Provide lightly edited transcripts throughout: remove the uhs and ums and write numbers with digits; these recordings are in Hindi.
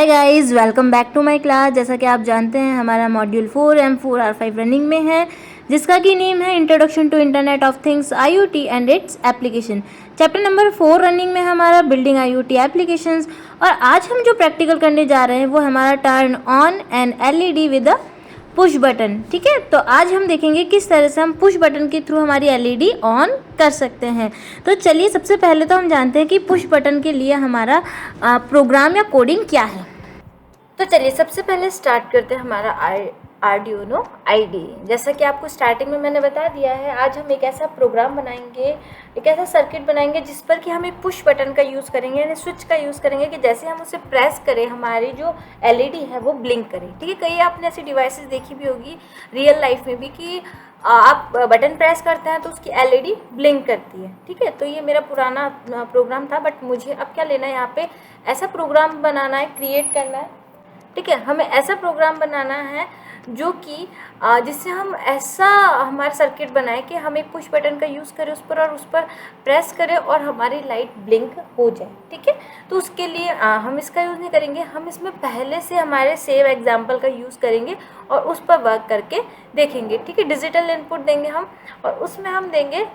Hi guys, welcome back to my class. जैसा कि आप जानते हैं हमारा मॉड्यूल 4M4R5 रनिंग में है, जिसका की नेम है introduction to internet of things IoT and its application. Chapter number 4 running में हमारा बिल्डिंग IoT एप्लीकेशंस। और आज हम जो प्रैक्टिकल करने जा रहे हैं वो हमारा turn on an LED with a push button. ठीक है, तो आज हम देखेंगे किस तरह से हम पुश बटन के थ्रू हमारी LED ऑन कर सकते हैं। तो चलिए, सबसे पहले तो हम जानते हैं कि पुश बटन के लिए हमारा प्रोग्राम या कोडिंग क्या है। तो चलिए सबसे पहले स्टार्ट करते हैं हमारा आर्डिनो IDE। जैसा कि आपको स्टार्टिंग में मैंने बता दिया है, आज हम एक ऐसा प्रोग्राम बनाएंगे, एक ऐसा सर्किट बनाएंगे जिस पर कि हम एक पुश बटन का यूज़ करेंगे, यानी स्विच का यूज़ करेंगे कि जैसे हम उसे प्रेस करें हमारी जो LED है वो ब्लिंक करे। ठीक है, कई आपने ऐसी डिवाइसेस देखी भी होगी रियल लाइफ में भी कि आप बटन प्रेस करते हैं तो उसकी LED ब्लिंक करती है। ठीक है, तो ये मेरा पुराना प्रोग्राम था, बट मुझे अब क्या लेना है, यहाँ पे ऐसा प्रोग्राम बनाना है, क्रिएट करना है। ठीक है, हमें ऐसा प्रोग्राम बनाना है जो कि जिससे हम ऐसा हमारा सर्किट बनाए कि हम एक पुश बटन का यूज़ करें उस पर और उस पर प्रेस करें और हमारी लाइट ब्लिंक हो जाए। ठीक है, तो उसके लिए हम इसका यूज़ नहीं करेंगे, हम इसमें पहले से हमारे सेव एग्जाम्पल का यूज़ करेंगे और उस पर वर्क करके देखेंगे। ठीक है, डिजिटल इनपुट देंगे हम और उसमें हम देंगे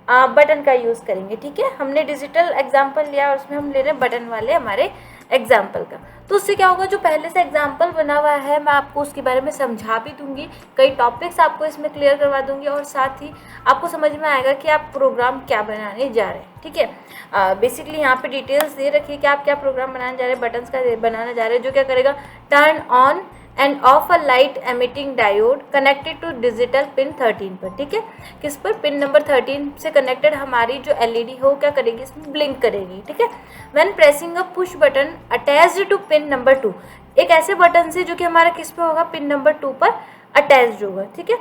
बटन का यूज़ करेंगे। ठीक है, हमने डिजिटल एग्जाम्पल लिया और उसमें हम ले रहे हैं बटन वाले हमारे एग्जाम्पल का। तो उससे क्या होगा, जो पहले से एग्जाम्पल बना हुआ है मैं आपको उसके बारे में समझा भी दूंगी, कई टॉपिक्स आपको इसमें क्लियर करवा दूंगी और साथ ही आपको समझ में आएगा कि आप प्रोग्राम क्या बनाने जा रहे हैं। ठीक है, बेसिकली यहाँ पे डिटेल्स दे रखी है कि आप क्या प्रोग्राम बनाने जा रहे हैं, बटन्स का बनाने जा रहे हैं, जो क्या करेगा, turn on and off a light emitting diode connected to digital pin 13 पर। ठीक है, किस पर, पिन नंबर 13 से कनेक्टेड हमारी जो LED हो क्या करेगी, इसमें ब्लिंक करेगी। ठीक है, when pressing a push button attached to pin number 2, एक ऐसे बटन से जो कि हमारा किस पे होगा, पिन नंबर 2 पर अटैच्ड होगा। ठीक है,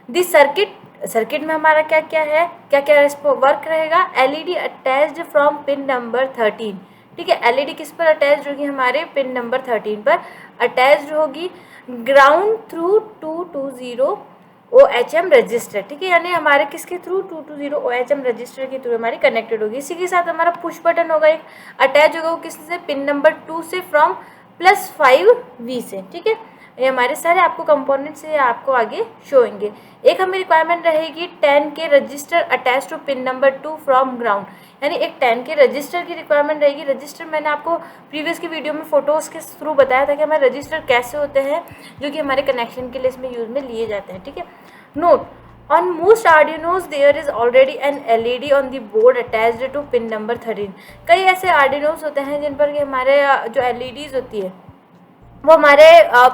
दिस सर्किट में हमारा क्या क्या है, क्या क्या वर्क रहेगा, LED attached from pin number 13। ठीक है, LED किस पर अटैच्ड होगी, हमारे पिन नंबर 13 पर अटैच्ड होगी, ग्राउंड थ्रू 220 OHM रजिस्टर। ठीक है, यानी हमारे किसके थ्रू, 220 OHM रजिस्टर के थ्रू हमारी कनेक्टेड होगी। इसी के साथ हमारा पुश बटन होगा, एक अटैच होगा, वो किससे, पिन नंबर 2 से फ्रॉम +5V से। ठीक है, ये हमारे सारे आपको कंपोनेंट्स से आपको आगे शो होंगे। एक हमें रिक्वायरमेंट रहेगी 10K resistor attach to pin number 2 from ground, यानी एक 10K रजिस्टर की रिक्वायरमेंट रहेगी। रजिस्टर मैंने आपको प्रीवियस की वीडियो में फोटोज़ के थ्रू बताया था कि हमारे रजिस्टर कैसे होते हैं जो कि हमारे कनेक्शन के लिए इसमें यूज़ में लिए जाते हैं। ठीक है, note, on most Arduinos there is already an LED on the board attached to pin number 13। कई ऐसे Arduinos होते हैं जिन पर कि हमारे जो LEDs होती है वो हमारे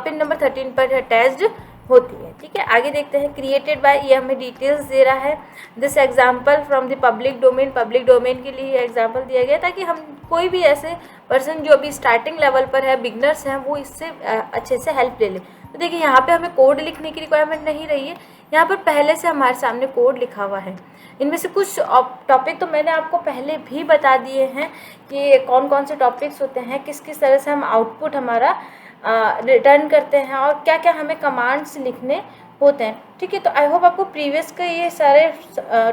पिन नंबर 13 पर अटैच्ड होती है। ठीक है, आगे देखते हैं, क्रिएटेड बाय, ये हमें डिटेल्स दे रहा है, this example from the public domain. Public domain के लिए एग्जांपल दिया गया ताकि हम कोई भी ऐसे पर्सन जो अभी स्टार्टिंग लेवल पर है, बिगनर्स हैं, वो इससे अच्छे से हेल्प ले लें। तो देखिए यहाँ पे हमें कोड लिखने की रिक्वायरमेंट नहीं रही है, यहाँ पर पहले से हमारे सामने कोड लिखा हुआ है। इनमें से कुछ टॉपिक तो मैंने आपको पहले भी बता दिए हैं कि कौन कौन से टॉपिक्स होते हैं, किस किस तरह से हम आउटपुट हमारा रिटर्न करते हैं और क्या क्या हमें कमांड्स लिखने होते हैं। ठीक है, तो आई होप आपको प्रीवियस के ये सारे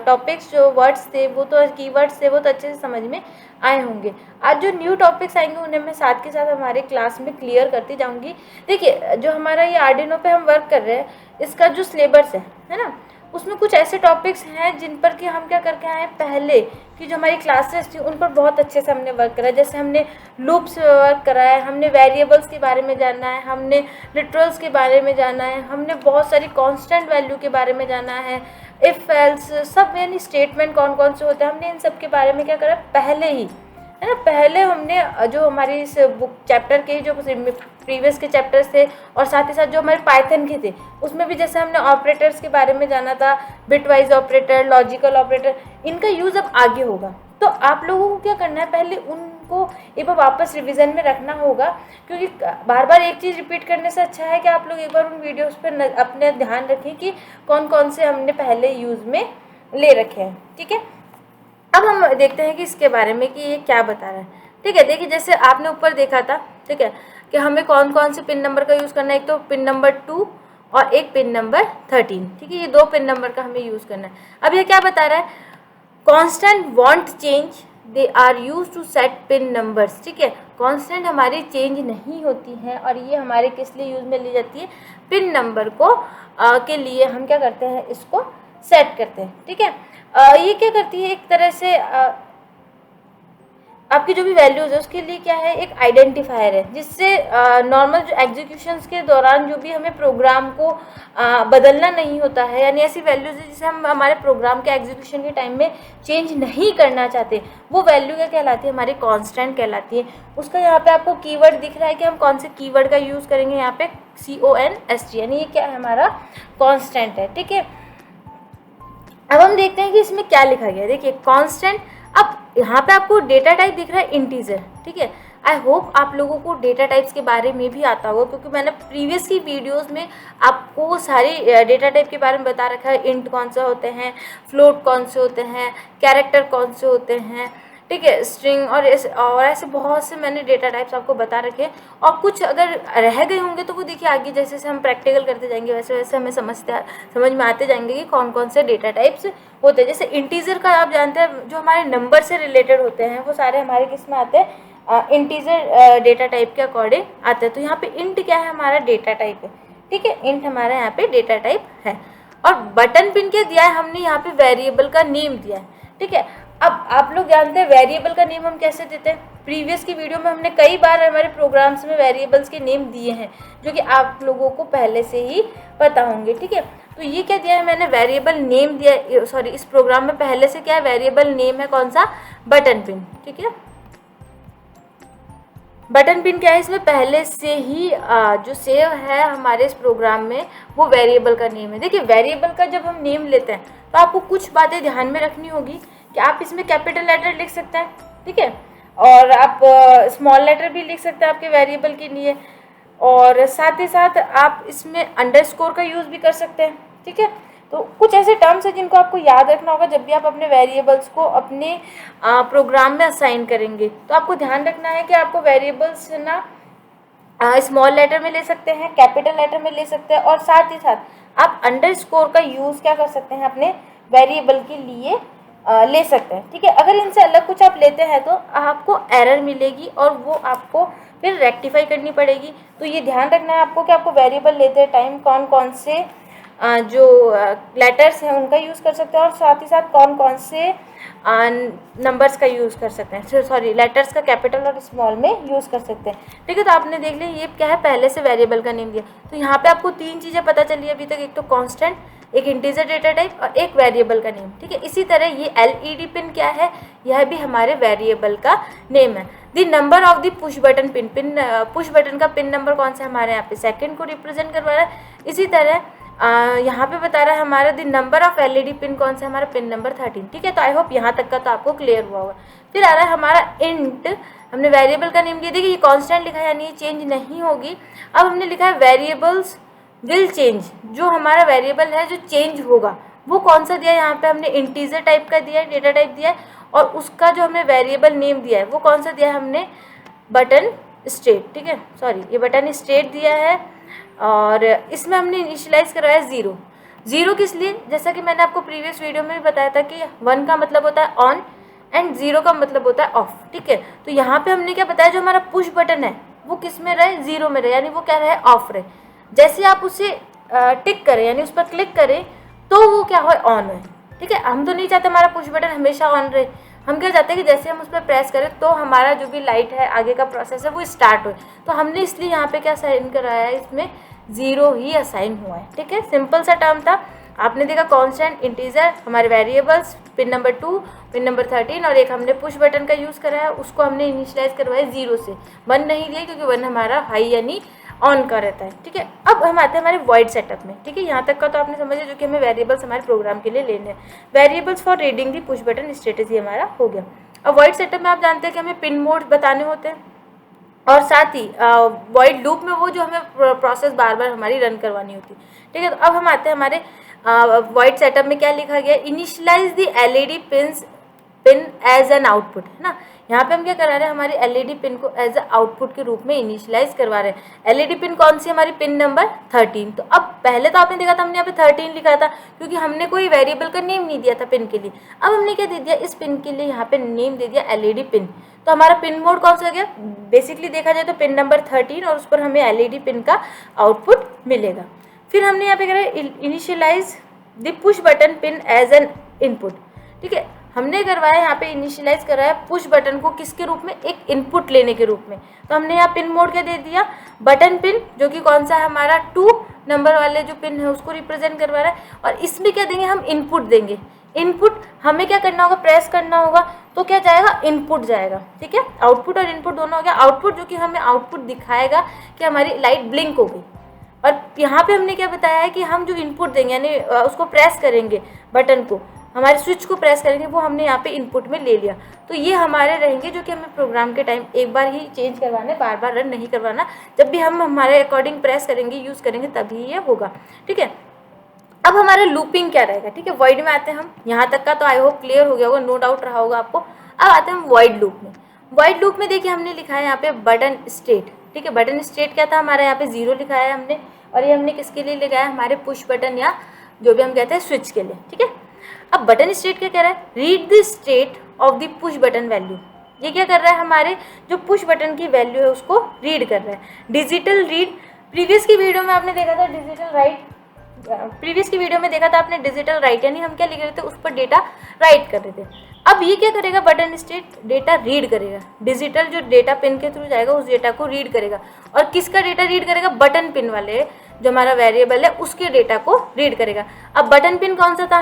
टॉपिक्स जो वर्ड्स थे वो तो कीवर्ड्स थे वो तो अच्छे से समझ में आए होंगे। आज जो न्यू टॉपिक्स आएंगे उन्हें मैं साथ के साथ हमारे क्लास में क्लियर करती जाऊंगी। देखिए, जो हमारा ये आर्डिनो पे हम वर्क कर रहे हैं, इसका जो सिलेबस है ना, उसमें कुछ ऐसे टॉपिक्स हैं जिन पर कि हम क्या करके आए पहले कि जो हमारी क्लासेस थी उन पर बहुत अच्छे से हमने वर्क करा। जैसे हमने लूप्स वर्क करा है, हमने वेरिएबल्स के बारे में जाना है, हमने लिटरल्स के बारे में जाना है, हमने बहुत सारी कांस्टेंट वैल्यू के बारे में जाना है, इफ एल्स, सब यानी स्टेटमेंट कौन कौन से होते हैं, हमने इन सब के बारे में क्या करा पहले ही, है ना। पहले हमने जो हमारी इस बुक चैप्टर के जो प्रीवियस के चैप्टर्स थे और साथ ही साथ जो हमारे पाइथन के थे उसमें भी जैसे हमने ऑपरेटर्स के बारे में जाना था, बिटवाइज ऑपरेटर, लॉजिकल ऑपरेटर, इनका यूज़ अब आगे होगा। तो आप लोगों को क्या करना है, पहले उनको एक बार वापस रिवीजन में रखना होगा, क्योंकि बार बार एक चीज़ रिपीट करने से अच्छा है कि आप लोग एक बार उन वीडियोज़ पर अपने ध्यान रखें कि कौन कौन से हमने पहले यूज़ में ले रखे हैं। ठीक है, अब हम देखते हैं कि इसके बारे में कि ये क्या बता रहा है। ठीक है, देखिए जैसे आपने ऊपर देखा था, ठीक है, कि हमें कौन कौन से पिन नंबर का यूज़ करना है, एक तो पिन नंबर 2 और एक पिन नंबर 13। ठीक है, ये 2 पिन नंबर का हमें यूज़ करना है। अब ये क्या बता रहा है, constant won't change, they are use to set pin numbers. ठीक है, कांस्टेंट हमारी चेंज नहीं होती हैं और ये हमारे किस लिए यूज़ में ली जाती है, पिन नंबर को के लिए हम क्या करते हैं, इसको सेट करते हैं। ठीक है, ये क्या करती है, एक तरह से आपकी जो भी वैल्यूज़ है उसके लिए क्या है, एक आइडेंटिफायर है, जिससे नॉर्मल जो एग्जीक्यूशंस के दौरान जो भी हमें प्रोग्राम को बदलना नहीं होता है, यानी ऐसी वैल्यूज़ है जिसे हम हमारे प्रोग्राम के एग्जीक्यूशन के टाइम में चेंज नहीं करना चाहते, वो वैल्यू क्या कहलाती है, हमारी कांस्टेंट कहलाती है। उसका यहाँ पे आपको कीवर्ड दिख रहा है कि हम कौन से कीवर्ड का यूज़ करेंगे, यहाँ पे CONST, यानी ये क्या है, हमारा कांस्टेंट है। ठीक है, अब हम देखते हैं कि इसमें क्या लिखा गया है। देखिए कांस्टेंट, अब यहाँ पे आपको डेटा टाइप दिख रहा है इंटीजर। ठीक है, आई होप आप लोगों को डेटा टाइप्स के बारे में भी आता होगा, क्योंकि मैंने प्रीवियस की वीडियोस में आपको सारे डेटा टाइप के बारे में बता रखा है। इंट कौन से होते हैं, फ्लोट कौन से होते हैं, कैरेक्टर कौन से होते हैं, ठीक है, स्ट्रिंग और ऐसे बहुत से मैंने डेटा टाइप्स आपको बता रखे हैं। और कुछ अगर रह गए होंगे तो वो देखिए आगे जैसे जैसे हम प्रैक्टिकल करते जाएंगे वैसे वैसे हमें समझ में आते जाएंगे कि कौन कौन से डेटा टाइप्स होते हैं। जैसे इंटीजर का आप जानते हैं, जो हमारे नंबर से रिलेटेड होते हैं वो सारे हमारे किस में आते हैं, इंटीजर डेटा टाइप के अकॉर्डिंग आते हैं। तो यहाँ पे इंट क्या है, हमारा डेटा टाइप है। ठीक है, इंट हमारा यहाँ पे डेटा टाइप है। और बटन पिन क्या दिया है, हमने यहाँ पे वेरिएबल का नेम दिया है। ठीक है, अब आप लोग जानते हैं वेरिएबल का नेम हम कैसे देते हैं। प्रीवियस की वीडियो में हमने कई बार हमारे प्रोग्राम्स में वेरिएबल्स के नेम दिए हैं, जो कि आप लोगों को पहले से ही पता होंगे। ठीक है, तो ये क्या दिया है, मैंने वेरिएबल नेम दिया, सॉरी इस प्रोग्राम में पहले से क्या है, वेरिएबल नेम है कौन सा, बटन पिन। ठीक है, बटन पिन क्या है, इसमें पहले से ही जो सेव है हमारे इस प्रोग्राम में वो वेरिएबल का नेम है। देखिए वेरिएबल का जब हम नेम लेते हैं तो आपको कुछ बातें ध्यान में रखनी होगी कि आप इसमें कैपिटल लेटर लिख सकते हैं। ठीक है, और आप स्मॉल लेटर भी लिख सकते हैं आपके वेरिएबल के लिए, और साथ ही साथ आप इसमें अंडरस्कोर का यूज़ भी कर सकते हैं। ठीक है, तो कुछ ऐसे टर्म्स हैं जिनको आपको याद रखना होगा जब भी आप अपने वेरिएबल्स को अपने प्रोग्राम में असाइन करेंगे। तो आपको ध्यान रखना है कि आपको वेरिएबल्स ना स्मॉल लेटर में ले सकते हैं, कैपिटल लेटर में ले सकते हैं, और साथ ही साथ आप अंडरस्कोर का यूज़ क्या कर सकते हैं, अपने वेरिएबल के लिए ले सकते हैं। ठीक है, अगर इनसे अलग कुछ आप लेते हैं तो आपको एरर मिलेगी और वो आपको फिर रेक्टिफाई करनी पड़ेगी। तो ये ध्यान रखना है आपको कि आपको वेरिएबल लेते टाइम कौन कौन से जो लेटर्स हैं उनका यूज़ कर सकते हैं, और साथ ही साथ कौन कौन से नंबर्स का यूज़ कर सकते हैं, सॉरी लेटर्स का कैपिटल और स्मॉल में यूज़ कर सकते हैं। ठीक है, तो आपने देख लिया ये क्या है, पहले से वेरिएबल का नेम दिया। तो यहाँ पे आपको तीन चीज़ें पता चली अभी तक, एक तो कांस्टेंट, एक इंटीजर डेटा टाइप और एक वेरिएबल का नेम। ठीक है, इसी तरह ये LED पिन क्या है, यह भी हमारे वेरिएबल का नेम है। The number of the push button pin, push button का पिन नंबर कौन सा, हमारे यहाँ पे सेकंड को रिप्रेजेंट करवा रहा है। इसी तरह यहाँ पे बता रहा है हमारा the number of LED pin कौन सा, हमारा पिन नंबर 13। ठीक है, तो आई होप यहाँ तक का तो आपको क्लियर हुआ होगा। फिर आ रहा है हमारा इंट, हमने वेरिएबल का नेम दिया, देखिए ये कांस्टेंट लिखा है यानी ये चेंज नहीं होगी। अब हमने लिखा है वेरिएबल्स विल चेंज, जो हमारा वेरिएबल है जो चेंज होगा वो कौन सा दिया है, यहाँ पे हमने इंटीजर टाइप का दिया है, डेटा टाइप दिया है, और उसका जो हमने वेरिएबल नेम दिया है वो कौन सा दिया है, हमने बटन स्टेट। ठीक है, सॉरी ये बटन स्टेट दिया है, और इसमें हमने इनिशियलाइज करवाया ज़ीरो। ज़ीरो किस लिए, जैसा कि मैंने आपको प्रीवियस वीडियो में भी बताया था कि 1 का मतलब होता है ऑन एंड 0 का मतलब होता है ऑफ। ठीक है, तो यहाँ पे हमने क्या बताया, जो हमारा पुश बटन है वो किस में रहे, 0 में रहे, यानी वो क्या रहे, ऑफ रहे। जैसे आप उसे टिक करें यानी उस पर क्लिक करें तो वो क्या हो, ऑन है। ठीक है, हम तो नहीं चाहते हमारा पुश बटन हमेशा ऑन रहे, हम क्या चाहते हैं कि जैसे हम उस पर प्रेस करें तो हमारा जो भी लाइट है आगे का प्रोसेस है वो स्टार्ट हो। तो हमने इसलिए यहाँ पे क्या साइन कराया है, इसमें 0 ही असाइन हुआ है। ठीक है, सिंपल सा टर्म था। आपने देखा कांस्टेंट, इंटीजर, हमारे variables, pin number 2, pin number 13, और एक हमने पुश बटन का यूज़ करा है, उसको हमने इनिशियलाइज करवाया 0 से, 1 नहीं दिया क्योंकि 1 हमारा हाई यानी ऑन का रहता है। ठीक है, अब हम आते हैं हमारे वॉइड सेटअप में। ठीक है, यहाँ तक का तो आपने समझा, जो कि हमें वेरिएबल्स हमारे प्रोग्राम के लिए लेने हैं। Variables for reading the push button strategy हमारा हो गया। अब वॉइड सेटअप में आप जानते हैं कि हमें पिन मोड बताने होते हैं, और साथ ही वॉइड लूप में वो जो हमें प्रोसेस बार बार हमारी रन करवानी होती है। ठीक है, तो अब हम आते हैं हमारे वॉइड सेटअप में क्या लिखा गया, initialise the LED pin as an output, है ना। यहाँ पे हम क्या करा रहे हैं, हमारी एलईडी पिन को एज अ आउटपुट के रूप में इनिशियलाइज करवा रहे हैं। एलईडी पिन कौन सी, हमारी पिन नंबर 13। तो अब पहले तो आपने देखा था हमने यहाँ पे 13 लिखा था क्योंकि हमने कोई वेरिएबल का नेम नहीं दिया था पिन के लिए। अब हमने क्या दे दिया, इस पिन के लिए यहाँ पे नेम दे दिया एलईडी पिन। तो हमारा पिन मोड कौन सा हो गया, बेसिकली देखा जाए तो पिन नंबर 13 और उस पर हमें एलईडी पिन का आउटपुट मिलेगा। फिर हमने यहाँ पे करा initialise the push button pin as an input. ठीक है, हमने करवाया यहाँ पे इनिशियलाइज कराया पुश बटन को किसके रूप में, एक इनपुट लेने के रूप में। तो हमने यहाँ पिन मोड क्या दे दिया, बटन पिन, जो कि कौन सा है हमारा 2 नंबर वाले जो पिन है उसको रिप्रेजेंट करवा रहा है। और इसमें क्या देंगे, हम इनपुट देंगे। इनपुट हमें क्या करना होगा, प्रेस करना होगा, तो क्या जाएगा, इनपुट जाएगा। ठीक है, आउटपुट और इनपुट दोनों हो गया। आउटपुट जो कि हमें आउटपुट दिखाएगा कि हमारी लाइट ब्लिंक हो गई। और यहाँ पे हमने क्या बताया है कि हम जो इनपुट देंगे यानी उसको प्रेस करेंगे, बटन को, हमारे स्विच को प्रेस करेंगे, वो हमने यहाँ पे इनपुट में ले लिया। तो ये हमारे रहेंगे जो कि हमें प्रोग्राम के टाइम एक बार ही चेंज करवाना है, बार बार रन नहीं करवाना। जब भी हम हमारे अकॉर्डिंग प्रेस करेंगे, यूज़ करेंगे, तभी ये होगा। ठीक है, अब हमारा लूपिंग क्या रहेगा। ठीक है, वॉइड में आते हैं हम। यहाँ तक का तो आई होप क्लियर हो गया होगा, नो डाउट रहा होगा आपको। अब आते हैं हम वॉइड लूप में। वॉइड लूप में देखिए हमने लिखा है यहाँ पे बटन स्टेट। ठीक है, बटन स्टेट क्या था हमारा, यहाँ पे 0 लिखा है हमने, और ये हमने किसके लिए लगाया, हमारे पुश बटन या जो भी हम कहते हैं स्विच के लिए। ठीक है, अब बटन स्टेट क्या कह रहा है, read the state of the push button value. ये क्या कर रहा है, हमारे जो पुश बटन की वैल्यू है उसको रीड कर रहा है। डिजिटल रीड, प्रीवियस की वीडियो में आपने देखा था डिजिटल राइट, प्रीवियस की वीडियो में देखा था आपने डिजिटल राइट, यानी हम क्या लिख रहे थे, उस पर डेटा राइट कर रहे थे। अब ये क्या करेगा, बटन स्टेट डेटा रीड करेगा। डिजिटल जो डेटा पिन के थ्रू जाएगा उस डेटा को रीड करेगा। और किसका डेटा रीड करेगा, बटन पिन वाले जो हमारा वेरिएबल है उसके डेटा को रीड करेगा। अब बटन पिन कौन सा था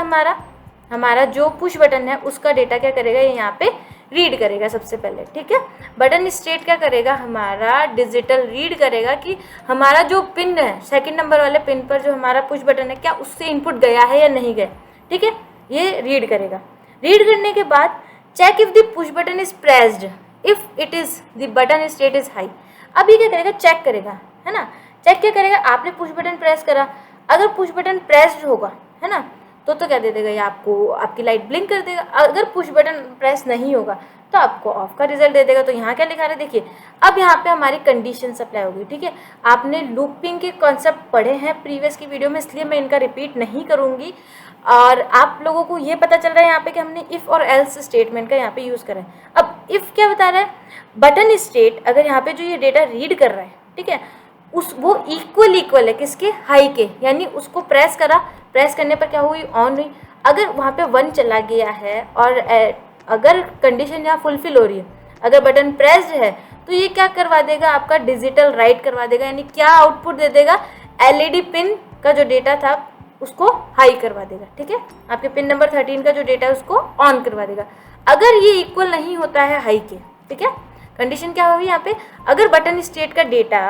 हमारा जो पुश बटन है उसका डेटा क्या करेगा, ये यहाँ पे रीड करेगा सबसे पहले। ठीक है, बटन स्टेट क्या करेगा, हमारा डिजिटल रीड करेगा कि हमारा जो पिन है, सेकंड नंबर वाले पिन पर जो हमारा पुश बटन है, क्या उससे इनपुट गया है या नहीं गया। ठीक है, ये रीड करेगा। रीड करने के बाद check if the push button is pressed, if it is the button state is high. अब ये क्या करेगा, चेक करेगा, है ना। चेक क्या करेगा, आपने पुश बटन प्रेस करा, अगर पुश बटन प्रेस्ड होगा, है ना, तो क्या दे देगा, ये आपको आपकी लाइट ब्लिंक कर देगा। अगर पुश बटन प्रेस नहीं होगा तो आपको ऑफ का रिजल्ट दे देगा। तो यहाँ क्या लिखा रहा है, देखिए अब यहाँ पे हमारी कंडीशन अप्लाई होगी। ठीक है, आपने लूपिंग के कॉन्सेप्ट पढ़े हैं प्रीवियस की वीडियो में, इसलिए मैं इनका रिपीट नहीं करूँगी। और आप लोगों को ये पता चल रहा है यहाँ पे कि हमने इफ़ और एल्स स्टेटमेंट का यहाँ पे यूज़ करें। अब इफ़ क्या बता रहा है, बटन स्टेट अगर यहाँ पे जो ये डेटा रीड कर रहा है, ठीक है, वो इक्वल है किसके, हाई के, यानी उसको प्रेस करा, प्रेस करने पर क्या हुई, ऑन हुई। अगर वहाँ पे 1 चला गया है और अगर कंडीशन यहाँ फुलफिल हो रही है, अगर बटन प्रेस्ड है, तो ये क्या करवा देगा, आपका डिजिटल राइट करवा देगा, यानी क्या आउटपुट दे देगा, एलईडी पिन का जो डेटा था उसको हाई करवा देगा। ठीक है, आपके पिन नंबर 13 का जो डेटा है उसको ऑन करवा देगा। अगर ये इक्वल नहीं होता है हाई के, ठीक है, कंडीशन क्या होगी यहाँ पे, अगर बटन स्टेट का डेटा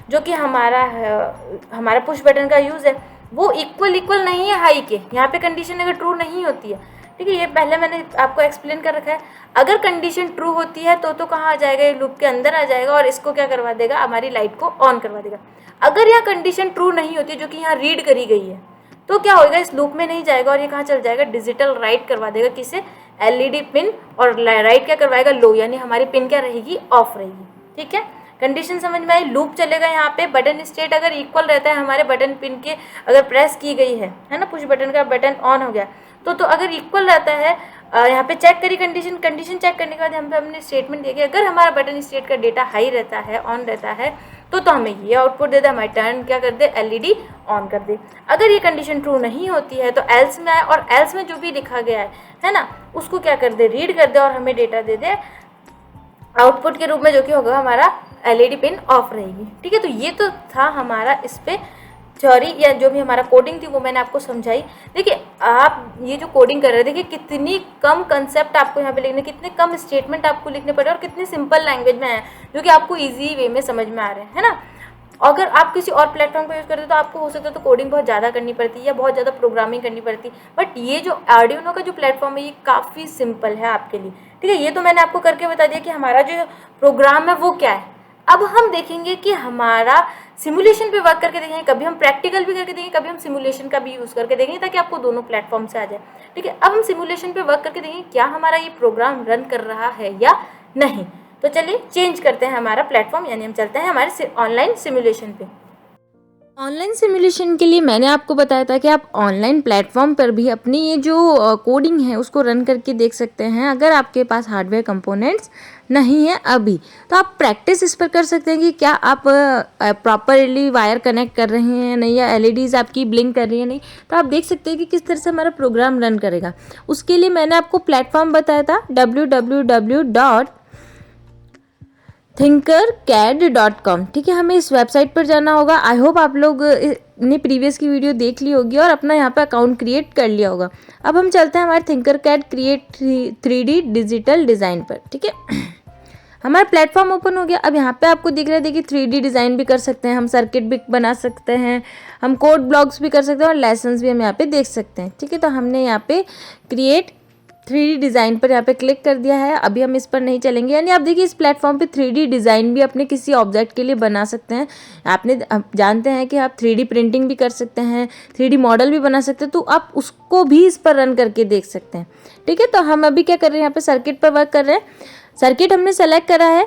जो कि हमारा पुश बटन का यूज़ है वो इक्वल नहीं है हाई के, यहाँ पे कंडीशन अगर ट्रू नहीं होती है, ठीक है, ये पहले मैंने आपको एक्सप्लेन कर रखा है। अगर कंडीशन ट्रू होती है तो कहाँ आ जाएगा, ये लूप के अंदर आ जाएगा और इसको क्या करवा देगा, हमारी लाइट को ऑन करवा देगा। अगर यहाँ कंडीशन ट्रू नहीं होती जो कि यहाँ रीड करी गई है, तो क्या होगा, इस लूप में नहीं जाएगा और ये कहाँ चल जाएगा, डिजिटल राइट करवा देगा किसे, एलईडी पिन, और राइट क्या करवाएगा, लो, यानी हमारी पिन क्या रहेगी, ऑफ रहेगी। ठीक है, कंडीशन समझ में आई। लूप चलेगा यहाँ पे, बटन स्टेट अगर इक्वल रहता है हमारे बटन पिन के, अगर प्रेस की गई है ना, पुश बटन का बटन ऑन हो गया, तो अगर इक्वल रहता है, यहाँ पे चेक करी कंडीशन चेक करने के बाद हम पे हमने स्टेटमेंट दिया कि अगर हमारा बटन स्टेट का डेटा हाई रहता है, ऑन रहता है, तो हमें ये आउटपुट दे दे, हमारी टर्न क्या कर दे, एलईडी ऑन कर दे। अगर ये कंडीशन ट्रू नहीं होती है तो एल्स में आए और एल्स में जो भी लिखा गया है ना, उसको क्या कर दे, रीड कर दे और हमें डेटा दे दे आउटपुट के रूप में, जो कि होगा हमारा एलईडी पिन ऑफ रहेगी। ठीक है, तो ये तो था हमारा इस पे थ्योरी या जो भी हमारा कोडिंग थी वो मैंने आपको समझाई। देखिए आप ये जो कोडिंग कर रहे हैं, देखिए कितनी कम कंसेप्ट आपको यहाँ पे लिखने, कितने कम स्टेटमेंट आपको लिखने पड़े और कितनी सिंपल लैंग्वेज में है, जो कि आपको इजी वे में समझ में आ रहे हैं, है ना। अगर आप किसी और प्लेटफॉर्म को यूज़ करते तो आपको हो सकता है तो कोडिंग बहुत ज़्यादा करनी पड़ती है या बहुत ज़्यादा प्रोग्रामिंग करनी पड़ती, बट ये जो आर्डिनो का जो प्लेटफॉर्म है ये काफ़ी सिंपल है आपके लिए। ठीक है, ये तो मैंने आपको करके बता दिया कि हमारा जो प्रोग्राम है वो क्या है। अब हम देखेंगे कि हमारा सिमुलेशन पे वर्क करके देखेंगे, कभी हम प्रैक्टिकल भी करके देखेंगे, कभी हम सिमुलेशन का भी यूज़ करके देखेंगे, ताकि आपको दोनों प्लेटफॉर्म से आ जाए। ठीक है, अब हम सिमुलेशन पे वर्क करके देखेंगे क्या हमारा ये प्रोग्राम रन कर रहा है या नहीं। तो चलिए चेंज करते हैं हमारा प्लेटफॉर्म, यानी हम चलते हैं हमारे ऑनलाइन सिमुलेशन पे। ऑनलाइन सिमुलेशन के लिए मैंने आपको बताया था कि आप ऑनलाइन प्लेटफॉर्म पर भी अपनी ये जो कोडिंग है उसको रन करके देख सकते हैं। अगर आपके पास हार्डवेयर कंपोनेंट्स नहीं है अभी, तो आप प्रैक्टिस इस पर कर सकते हैं कि क्या आप प्रॉपरली वायर कनेक्ट कर रहे हैं नहीं, या एलईडीज़ आपकी ब्लिंक कर रही है नहीं। तो आप देख सकते हैं कि किस तरह से हमारा प्रोग्राम रन करेगा। उसके लिए मैंने आपको प्लेटफॉर्म बताया था www.thinkercad.com। ठीक है, हमें इस वेबसाइट पर जाना होगा। आई होप आप लोग ने प्रीवियस की वीडियो देख ली होगी और अपना यहाँ पे अकाउंट क्रिएट कर लिया होगा। अब हम चलते हैं हमारे थिंकरकैड क्रिएट 3D डिजिटल डिज़ाइन पर। ठीक है, हमारा प्लेटफॉर्म ओपन हो गया। अब यहाँ पे आपको दिख रहा है, देखिए 3D डिज़ाइन भी कर सकते हैं हम, सर्किट भी बना सकते हैं हम, कोड ब्लॉक्स भी कर सकते हैं और लेसन्स भी हम यहाँ पे देख सकते हैं। ठीक है, तो हमने यहाँ पे क्रिएट 3D डिज़ाइन पर यहाँ पे क्लिक कर दिया है। अभी हम इस पर नहीं चलेंगे। यानी आप देखिए इस प्लेटफॉर्म पे 3D डिज़ाइन भी अपने किसी ऑब्जेक्ट के लिए बना सकते हैं। आपने जानते हैं कि आप 3D प्रिंटिंग भी कर सकते हैं, 3D मॉडल भी बना सकते हैं, तो आप उसको भी इस पर रन करके देख सकते हैं। ठीक है, तो हम अभी क्या कर रहे हैं, यहाँ पे सर्किट पर वर्क कर रहे हैं। सर्किट हमने सेलेक्ट करा है,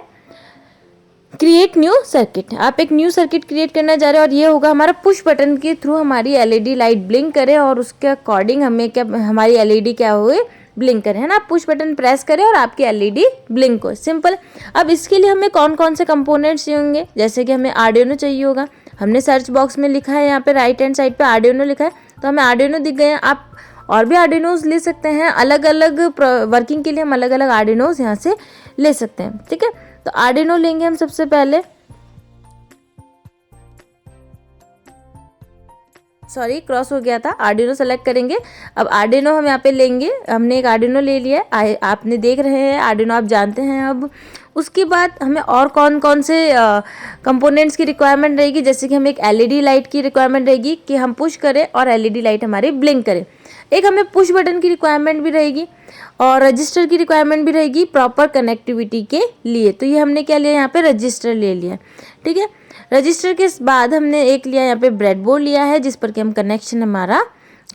क्रिएट न्यू सर्किट। आप एक न्यू सर्किट क्रिएट करना चाह रहे हैं और ये होगा हमारा पुश बटन के थ्रू हमारी एलईडी लाइट ब्लिंक करे और उसके अकॉर्डिंग हमें क्या हमारी एलईडी क्या हुए ब्लिंक करें, है ना। आप पुश बटन प्रेस करें और आपकी एलईडी ब्लिंक हो, सिंपल। अब इसके लिए हमें कौन कौन से कंपोनेंट्स चाहिए होंगे, जैसे कि हमें आर्डिनो चाहिए होगा। हमने सर्च बॉक्स में लिखा है, यहाँ पे राइट हैंड साइड पे आर्डिनो लिखा है, तो हमें आर्डिनो दिख गए हैं। आप और भी आर्डिनोज ले सकते हैं, अलग अलग वर्किंग के लिए हम अलग अलग आर्डिनोज यहाँ से ले सकते हैं। ठीक है, तो आर्डिनो लेंगे हम सबसे पहले, सॉरी क्रॉस हो गया था, आर्डिनो सेलेक्ट करेंगे। अब आर्डिनो हम यहाँ पे लेंगे, हमने एक आर्डिनो ले लिया है, आपने देख रहे हैं आर्डिनो, आप जानते हैं। अब उसके बाद हमें और कौन कौन से कंपोनेंट्स की रिक्वायरमेंट रहेगी, जैसे कि हमें एक एलईडी लाइट की रिक्वायरमेंट रहेगी कि हम पुश करें और एलईडी लाइट हमारी ब्लिंक करे। एक हमें पुश बटन की रिक्वायरमेंट भी रहेगी और रजिस्टर की रिक्वायरमेंट भी रहेगी प्रॉपर कनेक्टिविटी के लिए। तो ये हमने क्या लिया, यहाँ पे रजिस्टर ले लिया। ठीक है, रजिस्टर के बाद हमने एक लिया यहाँ पे ब्रेडबोर्ड लिया है, जिस पर कि हम कनेक्शन हमारा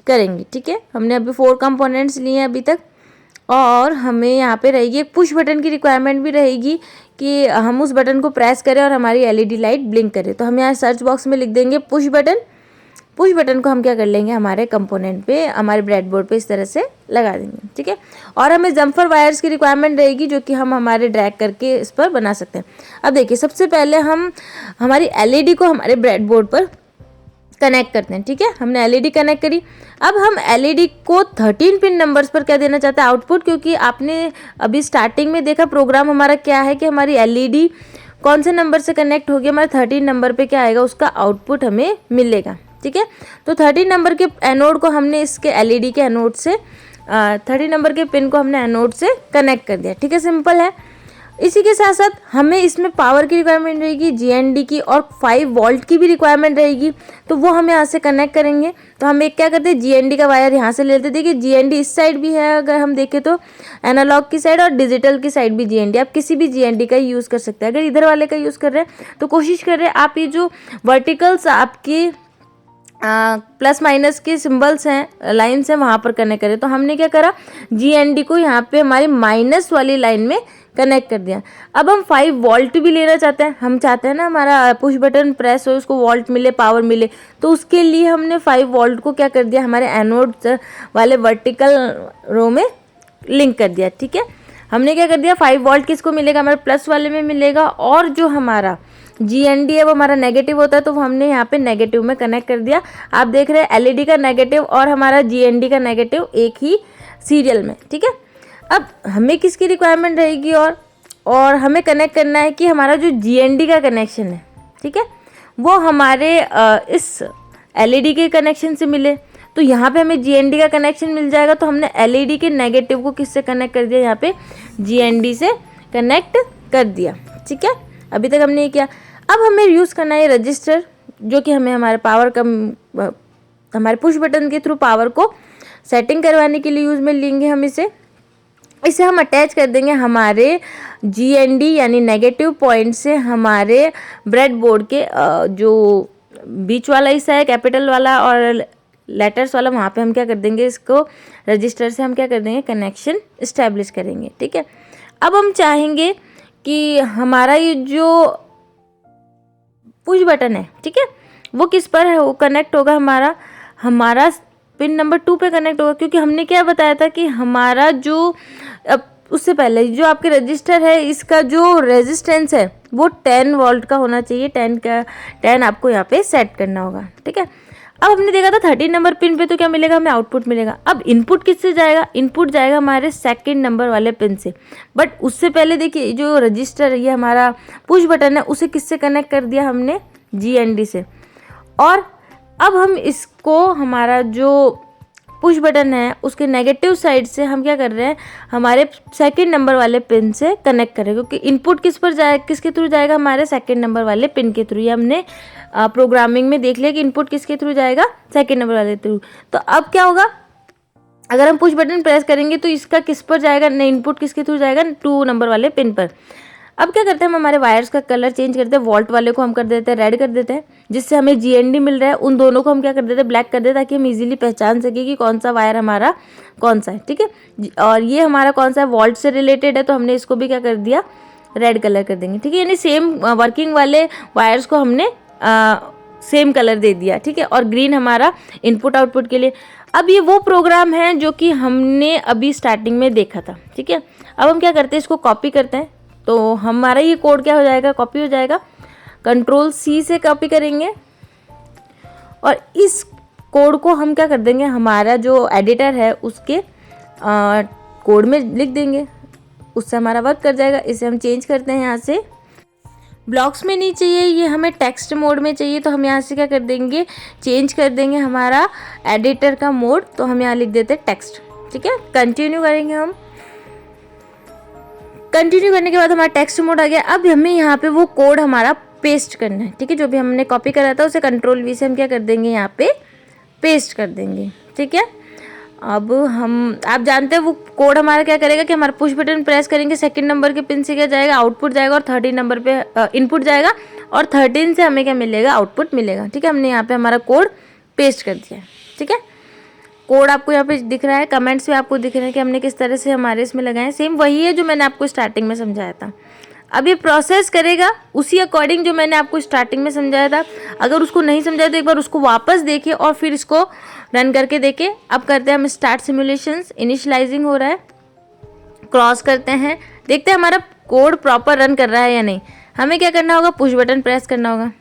करेंगे। ठीक है, हमने अभी 4 कंपोनेंट्स लिए हैं अभी तक, और हमें यहाँ पे रहेगी एक पुश बटन की रिक्वायरमेंट भी रहेगी कि हम उस बटन को प्रेस करें और हमारी एलईडी लाइट ब्लिंक करे। तो हम यहाँ सर्च बॉक्स में लिख देंगे पुश बटन। पुश बटन को हम क्या कर लेंगे, हमारे कंपोनेंट पे, हमारे ब्रेडबोर्ड पे इस तरह से लगा देंगे। ठीक है, और हमें जम्फर वायर्स की रिक्वायरमेंट रहेगी, जो कि हम हमारे ड्रैग करके इस पर बना सकते हैं। अब देखिए, सबसे पहले हम हमारी एलईडी को हमारे ब्रेडबोर्ड पर कनेक्ट करते हैं। ठीक है, हमने एलईडी कनेक्ट करी। अब हम एलईडी को 13 पिन नंबर्स पर क्या देना चाहते हैं, आउटपुट, क्योंकि आपने अभी स्टार्टिंग में देखा प्रोग्राम हमारा क्या है कि हमारी एलईडी कौन से नंबर से कनेक्ट होगी, हमारे 13 नंबर पे क्या आएगा, उसका आउटपुट हमें मिलेगा। ठीक है, तो 13 नंबर के एनोड को हमने इसके एलईडी के एनोड से 30 नंबर के पिन को हमने एनोड से कनेक्ट कर दिया। ठीक है, सिंपल है। इसी के साथ साथ हमें इसमें पावर की रिक्वायरमेंट रहेगी, जीएनडी की, और 5 वोल्ट की भी रिक्वायरमेंट रहेगी, तो वो हम यहाँ से कनेक्ट करेंगे। तो हम एक क्या करते हैं, जीएनडी का वायर यहाँ से लेते हैं। देखिए जीएनडी इस साइड भी है, अगर हम देखें तो एनालॉग की साइड, और डिजिटल की साइड भी जीएनडी, आप किसी भी जीएनडी का यूज़ कर सकते हैं। अगर इधर वाले का यूज़ कर रहे हैं तो कोशिश कर रहे हैं आप ये जो वर्टिकल्स आपकी प्लस माइनस के सिंबल्स हैं, लाइन्स हैं, वहाँ पर कनेक्ट करें। तो हमने क्या करा, जीएनडी को यहाँ पे हमारी माइनस वाली लाइन में कनेक्ट कर दिया। अब हम 5 वोल्ट भी लेना चाहते हैं, हम चाहते हैं ना हमारा पुश बटन प्रेस हो, उसको वोल्ट मिले, पावर मिले, तो उसके लिए हमने 5 वोल्ट को क्या कर दिया, हमारे एनोड वाले वर्टिकल रो में लिंक कर दिया। ठीक है, हमने क्या कर दिया, 5 वोल्ट किसको मिलेगा, हमारे प्लस वाले में मिलेगा, और जो हमारा जीएनडी है वो हमारा नेगेटिव होता है, तो वो हमने यहाँ पे नेगेटिव में कनेक्ट कर दिया। आप देख रहे हैं एलईडी का नेगेटिव और हमारा जीएनडी का नेगेटिव एक ही सीरियल में। ठीक है, अब हमें किसकी रिक्वायरमेंट रहेगी, और हमें कनेक्ट करना है कि हमारा जो जीएनडी का कनेक्शन है, ठीक है, वो हमारे इस एलईडी के कनेक्शन से मिले। तो यहाँ पे हमें जीएनडी का कनेक्शन मिल जाएगा, तो हमने एलईडी के नेगेटिव को किससे कनेक्ट कर दिया, यहाँ पे जीएनडी से कनेक्ट कर दिया। ठीक है, अभी तक हमने ये किया। अब हमें यूज़ करना है रजिस्टर, जो कि हमें हमारे पावर हमारे पुश बटन के थ्रू पावर को सेटिंग करवाने के लिए यूज़ में लेंगे हम इसे हम अटैच कर देंगे हमारे जीएनडी यानी नेगेटिव पॉइंट से हमारे ब्रेडबोर्ड के जो बीच वाला हिस्सा है, कैपिटल वाला और लेटर्स वाला, वहाँ पे हम क्या कर देंगे, इसको रजिस्टर से हम क्या कर देंगे, कनेक्शन इस्टेब्लिश करेंगे। ठीक है, अब हम चाहेंगे कि हमारा ये जो पुश बटन है, ठीक है, वो किस पर है, वो कनेक्ट होगा हमारा पिन नंबर 2 पे कनेक्ट होगा, क्योंकि हमने क्या बताया था कि हमारा जो उससे पहले जो आपके रजिस्टर है इसका जो रेजिस्टेंस है वो 10 वोल्ट का होना चाहिए। 10 आपको यहाँ पे सेट करना होगा, ठीक है। अब हमने देखा था 13 नंबर पिन पे तो क्या मिलेगा, हमें आउटपुट मिलेगा। अब इनपुट किससे जाएगा, इनपुट जाएगा हमारे सेकंड नंबर वाले पिन से। बट उससे पहले देखिए जो रजिस्टर ये हमारा पुश बटन है उसे किससे कनेक्ट कर दिया हमने, GND से। और अब हम इसको हमारा जो पुश बटन है उसके नेगेटिव साइड से हम क्या कर रहे हैं, हमारे सेकंड नंबर वाले पिन से कनेक्ट करें, क्योंकि इनपुट किस पर जाएगा, किसके थ्रू जाएगा, हमारे सेकंड नंबर वाले पिन के थ्रू। ये हमने प्रोग्रामिंग में देख लिया कि इनपुट किसके थ्रू जाएगा, सेकंड नंबर वाले थ्रू। तो अब क्या होगा, अगर हम पुश बटन प्रेस करेंगे तो इसका किस पर जाएगा, इनपुट किसके थ्रू जाएगा, 2 नंबर वाले पिन पर। अब क्या करते हैं, हम हमारे वायर्स का कलर चेंज करते हैं, वोल्ट वाले को हम कर देते हैं रेड कर देते हैं, जिससे हमें GND मिल रहा है। उन दोनों को हम क्या कर देते हैं, ब्लैक कर देते हैं, ताकि हम इजीली पहचान सके कि कौन सा वायर हमारा कौन सा है, ठीक है। और ये हमारा कौन सा है, वोल्ट से रिलेटेड है, तो हमने इसको भी क्या कर दिया, रेड कलर कर देंगे, ठीक है। यानी सेम वर्किंग वाले वायर्स को हमने सेम कलर दे दिया, ठीक है। और ग्रीन हमारा इनपुट आउटपुट के लिए। अब ये वो प्रोग्राम है जो कि हमने अभी स्टार्टिंग में देखा था, ठीक है। अब हम क्या करते हैं, इसको कॉपी करते हैं, तो हमारा ये कोड क्या हो जाएगा, कॉपी हो जाएगा। Ctrl+C से कॉपी करेंगे और इस कोड को हम क्या कर देंगे, हमारा जो एडिटर है उसके कोड में लिख देंगे, उससे हमारा वर्क कर जाएगा। इसे हम चेंज करते हैं, यहाँ से ब्लॉक्स में नहीं चाहिए, ये हमें टेक्स्ट मोड में चाहिए, तो हम यहाँ से क्या कर देंगे, चेंज कर देंगे हमारा एडिटर का मोड। तो हम यहाँ लिख देते हैं टेक्स्ट, ठीक है। कंटिन्यू करेंगे हम, कंटिन्यू करने के बाद हमारा टेक्स्ट मोड आ गया। अब हमें यहाँ पे वो कोड हमारा पेस्ट करना है, ठीक है। जो भी हमने कॉपी करा था उसे Ctrl+V से हम क्या कर देंगे, यहाँ पे पेस्ट कर देंगे, ठीक है। अब आप जानते हैं वो कोड हमारा क्या करेगा कि हमारा पुश बटन प्रेस करेंगे, सेकंड नंबर के पिन से क्या जाएगा, आउटपुट जाएगा, और 13 नंबर पे इनपुट जाएगा, और 13 से हमें क्या मिलेगा, आउटपुट मिलेगा, ठीक है। हमने यहाँ पे हमारा कोड पेस्ट कर दिया है, ठीक है। कोड आपको यहाँ पे दिख रहा है, कमेंट्स में आपको दिख रहे हैं कि हमने किस तरह से हमारे इसमें लगाए हैं। सेम वही है जो मैंने आपको स्टार्टिंग में समझाया था। अब ये प्रोसेस करेगा उसी अकॉर्डिंग जो मैंने आपको स्टार्टिंग में समझाया था। अगर उसको नहीं समझाया तो एक बार उसको वापस देखिए और फिर इसको रन करके देखिए। अब करते हैं हम स्टार्ट सिमुलेशंस, इनिशियलाइजिंग हो रहा है, क्रॉस करते हैं, देखते हैं हमारा कोड प्रॉपर रन कर रहा है या नहीं। हमें क्या करना होगा, पुश बटन प्रेस करना होगा।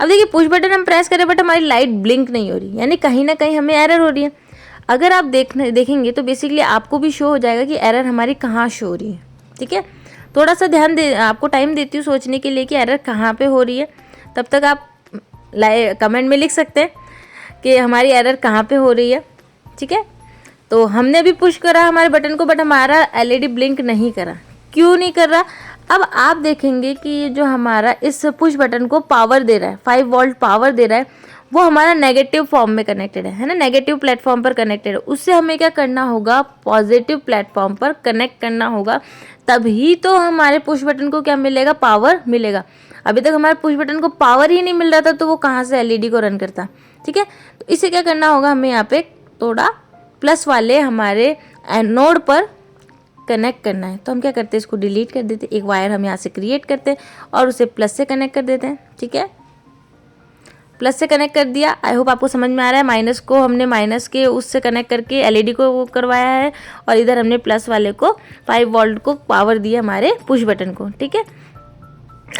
अब देखिए पुश बटन हम प्रेस करें बट हमारी लाइट ब्लिंक नहीं हो रही, यानी कहीं ना कहीं हमें एरर हो रही है। अगर आप देखेंगे तो बेसिकली आपको भी शो हो जाएगा कि एरर हमारी कहाँ शो हो रही है, ठीक है। थोड़ा सा ध्यान दे, आपको टाइम देती हूँ सोचने के लिए कि एरर कहाँ पे हो रही है। तब तक आप कमेंट में लिख सकते हैं कि हमारी एरर कहाँ पे हो रही है, ठीक है। तो हमने भी पुश करा हमारे बटन को बट हमारा LED ब्लिंक नहीं करा। क्यों नहीं कर रहा, अब आप देखेंगे कि ये जो हमारा इस पुश बटन को पावर दे रहा है, 5 वोल्ट पावर दे रहा है, वो हमारा नेगेटिव फॉर्म में कनेक्टेड है ना, नेगेटिव प्लेटफॉर्म पर कनेक्टेड है। उससे हमें क्या करना होगा, पॉजिटिव प्लेटफॉर्म पर कनेक्ट करना होगा, तभी तो हमारे पुश बटन को क्या मिलेगा, पावर मिलेगा। अभी तक हमारे पुश बटन को पावर ही नहीं मिल रहा था तो वो कहाँ से LED को रन करता, ठीक है। तो इसे क्या करना होगा, हमें यहाँ पे थोड़ा प्लस वाले हमारे एनोड पर कनेक्ट करना है। तो हम क्या करते हैं, इसको डिलीट कर देते हैं, एक वायर हम यहाँ से क्रिएट करते हैं और उसे प्लस से कनेक्ट कर देते हैं, ठीक है। प्लस से कनेक्ट कर दिया। आई होप आपको समझ में आ रहा है। माइनस को हमने माइनस के उससे कनेक्ट करके LED को वो करवाया है और इधर हमने प्लस वाले को 5 वोल्ट को पावर दिया हमारे पुश बटन को, ठीक है।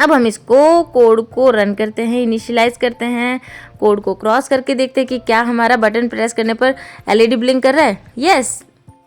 अब हम इसको कोड को रन करते हैं, इनिशियलाइज करते हैं, कोड को क्रॉस करके देखते हैं कि क्या हमारा बटन प्रेस करने पर LED ब्लिंक कर रहा है। यस,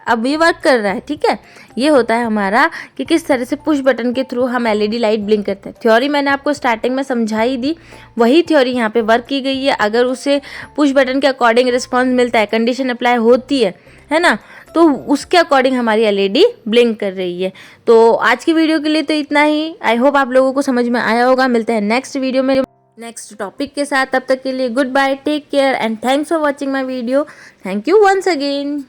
अब ये वर्क कर रहा है, ठीक है। ये होता है हमारा कि किस तरह से पुश बटन के थ्रू हम LED लाइट ब्लिंक करते हैं। थ्योरी मैंने आपको स्टार्टिंग में समझाई दी, वही थ्योरी यहाँ पे वर्क की गई है। अगर उसे पुश बटन के अकॉर्डिंग रिस्पॉन्स मिलता है, कंडीशन अप्लाई होती है ना, तो उसके अकॉर्डिंग हमारी LED ब्लिंक कर रही है। तो आज की वीडियो के लिए तो इतना ही। आई होप आप लोगों को समझ में आया होगा। मिलते हैं नेक्स्ट वीडियो में नेक्स्ट टॉपिक के साथ। तब तक के लिए goodbye, take care and thanks for watching my video. Thank you once again.